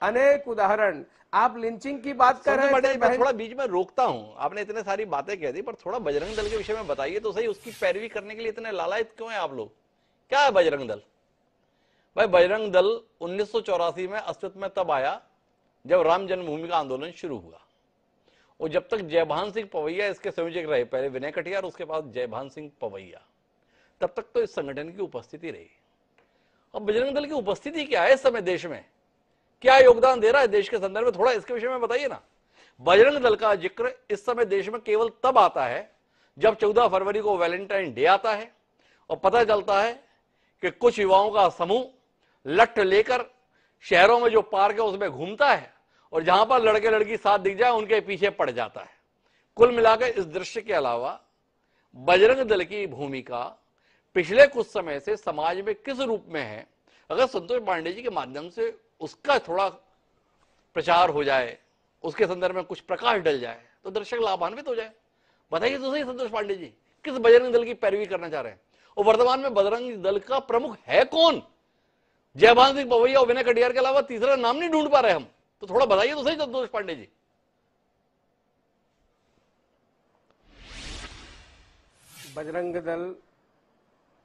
अनेक उदाहरण। आप लिंचिंग की बात कर रहे थे, मैं थोड़ा बीच में रोकता हूं, आपने इतने सारी बातें कह दी, पर थोड़ा बजरंग दल के विषय में बताइए तो सही। उसकी पैरवी करने के लिए इतने लालायित क्यों हैं आप लोग? क्या है बजरंग दल? भाई बजरंग दल 1984 में अस्तित्व में तब आया जब राम जन्मभूमि का आंदोलन शुरू हुआ, और जब तक जयभान सिंह पवैया इसके संयोजक रहे, पहले विनय कटियार उसके बाद जयभान सिंह पवैया, तब तक तो इस संगठन की उपस्थिति रही। अब बजरंग दल की उपस्थिति क्या है इस समय देश में, क्या योगदान दे रहा है देश के संदर्भ में, थोड़ा इसके विषय में बताइए ना। बजरंग दल का जिक्र इस समय देश में केवल तब आता है जब 14 फरवरी को वैलेंटाइन डे आता है और पता चलता है कि कुछ युवाओं का समूह लठ लेकर शहरों में जो पार्क है उसमें घूमता है और जहां पर लड़के लड़की साथ दिख जाए उनके पीछे पड़ जाता है। कुल मिलाकर इस दृश्य के अलावा बजरंग दल की भूमिका पिछले कुछ समय से समाज में किस रूप में है, अगर संतोष पांडे जी के माध्यम से उसका थोड़ा प्रचार हो जाए, उसके संदर्भ में कुछ प्रकाश डल जाए तो दर्शक लाभान्वित हो जाए। बताइए तो सही संतोष पांडे जी, किस बजरंग दल की पैरवी करना चाह रहे हैं, और वर्तमान में बजरंग दल का प्रमुख है कौन? जयभान सिंह पवैया और विनय कटियार के अलावा तीसरा नाम नहीं ढूंढ पा रहे हम, तो थोड़ा बताइए तो सही संतोष पांडे जी। बजरंग दल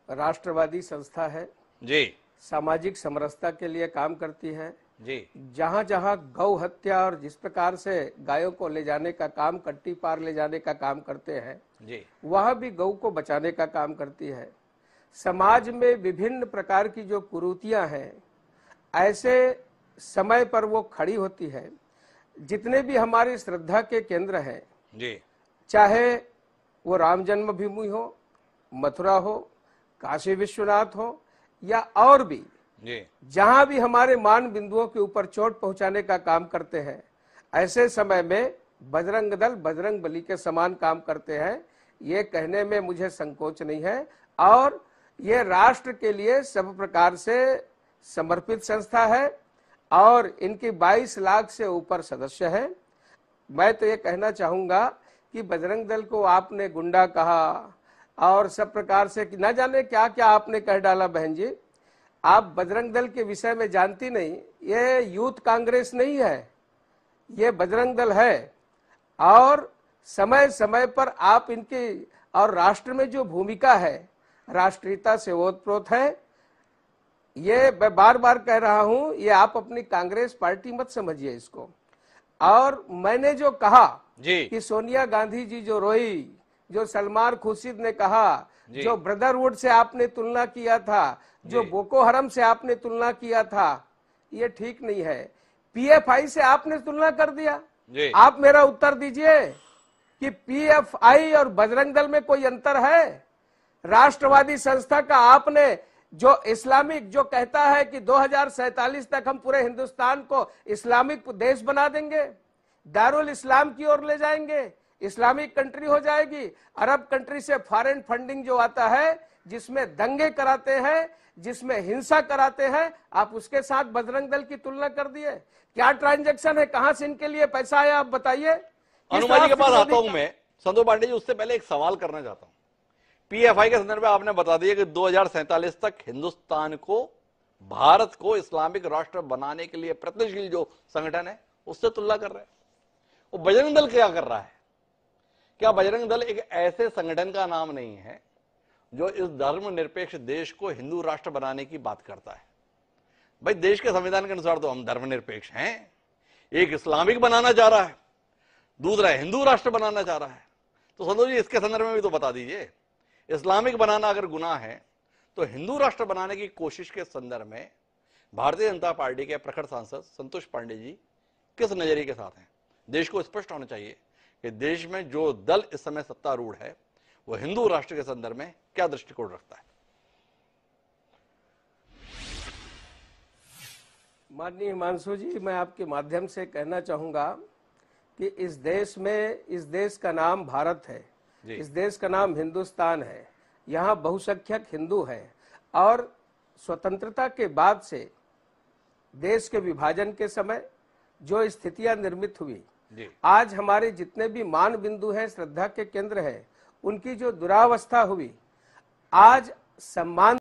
राष्ट्रवादी संस्था है जी, सामाजिक समरसता के लिए काम करती है जी। जहां जहां गौ हत्या और जिस प्रकार से गायों को ले जाने का काम, कट्टी पार ले जाने का काम करते हैं जी, वहां भी गौ को बचाने का काम करती है। समाज में विभिन्न प्रकार की जो कुरीतियां हैं ऐसे समय पर वो खड़ी होती है। जितने भी हमारी श्रद्धा के केंद्र हैं जी, चाहे वो राम जन्मभूमि हो, मथुरा हो, काशी विश्वनाथ हो या और भी जी, जहां भी हमारे मान बिंदुओं के ऊपर चोट पहुंचाने का काम करते हैं, ऐसे समय में बजरंग दल बजरंग बली के समान काम करते हैं, ये कहने में मुझे संकोच नहीं है। और ये राष्ट्र के लिए सब प्रकार से समर्पित संस्था है और इनकी 22 लाख से ऊपर सदस्य हैं। मैं तो ये कहना चाहूंगा कि बजरंग दल को आपने गुंडा कहा और सब प्रकार से न जाने क्या क्या आपने कह डाला। बहन जी, आप बजरंग दल के विषय में जानती नहीं, ये यूथ कांग्रेस नहीं है, ये बजरंग दल है। और समय समय पर आप इनकी और राष्ट्र में जो भूमिका है राष्ट्रीयता से ओतप्रोत है। ये मैं बार बार कह रहा हूं, ये आप अपनी कांग्रेस पार्टी मत समझिए इसको। और मैंने जो कहा कि सोनिया गांधी जी जो रोई, जो सलमान खुर्शीद ने कहा, जो ब्रदरहुड से आपने तुलना किया था, जो बोको हरम से आपने तुलना किया था, ये ठीक नहीं है। पीएफआई से आपने तुलना कर दिया। आप मेरा उत्तर दीजिए कि पीएफआई और बजरंग दल में कोई अंतर है? राष्ट्रवादी संस्था का आपने जो इस्लामिक जो कहता है कि 2047 तक हम पूरे हिंदुस्तान को इस्लामिक देश बना देंगे, दारुल इस्लाम की ओर ले जाएंगे, इस्लामिक कंट्री हो जाएगी। अरब कंट्री से फॉरेन फंडिंग जो आता है, जिसमें दंगे कराते हैं, जिसमें हिंसा कराते हैं, आप उसके साथ बजरंग दल की तुलना कर दिए। क्या ट्रांजैक्शन है, कहां से इनके लिए पैसा आया, आप बताइए। अनुमा जी के पास आता हूं मैं। संतोष पांडे जी, उससे पहले एक सवाल करना चाहता हूं। पीएफआई के संदर्भ में आपने बता दिया कि 2047 तक हिंदुस्तान को, भारत को इस्लामिक राष्ट्र बनाने के लिए प्रयत्नशील जो संगठन है उससे तुलना कर रहे हैं। वो बजरंग दल क्या कर रहा है? क्या बजरंग दल एक ऐसे संगठन का नाम नहीं है जो इस धर्मनिरपेक्ष देश को हिंदू राष्ट्र बनाने की बात करता है? भाई देश के संविधान के अनुसार तो हम धर्मनिरपेक्ष हैं। एक इस्लामिक बनाना चाह रहा है, दूसरा हिंदू राष्ट्र बनाना चाह रहा है। तो संतोष जी, इसके संदर्भ में भी तो बता दीजिए। इस्लामिक बनाना अगर गुनाह है तो हिंदू राष्ट्र बनाने की कोशिश के संदर्भ में भारतीय जनता पार्टी के प्रखर सांसद संतोष पांडे जी किस नजरिए के साथ हैं? देश को स्पष्ट होना चाहिए कि देश में जो दल इस समय सत्तारूढ़ है वो हिंदू राष्ट्र के संदर्भ में क्या दृष्टिकोण रखता है? माननीय हिमांशु जी, मैं आपके माध्यम से कहना चाहूंगा कि इस देश में, इस देश का नाम भारत है, इस देश का नाम हिंदुस्तान है, यहाँ बहुसंख्यक हिंदू हैं। और स्वतंत्रता के बाद से देश के विभाजन के समय जो स्थितियां निर्मित हुई, आज हमारे जितने भी मान बिंदु हैं, श्रद्धा के केंद्र हैं, उनकी जो दुरावस्था हुई, आज सम्मान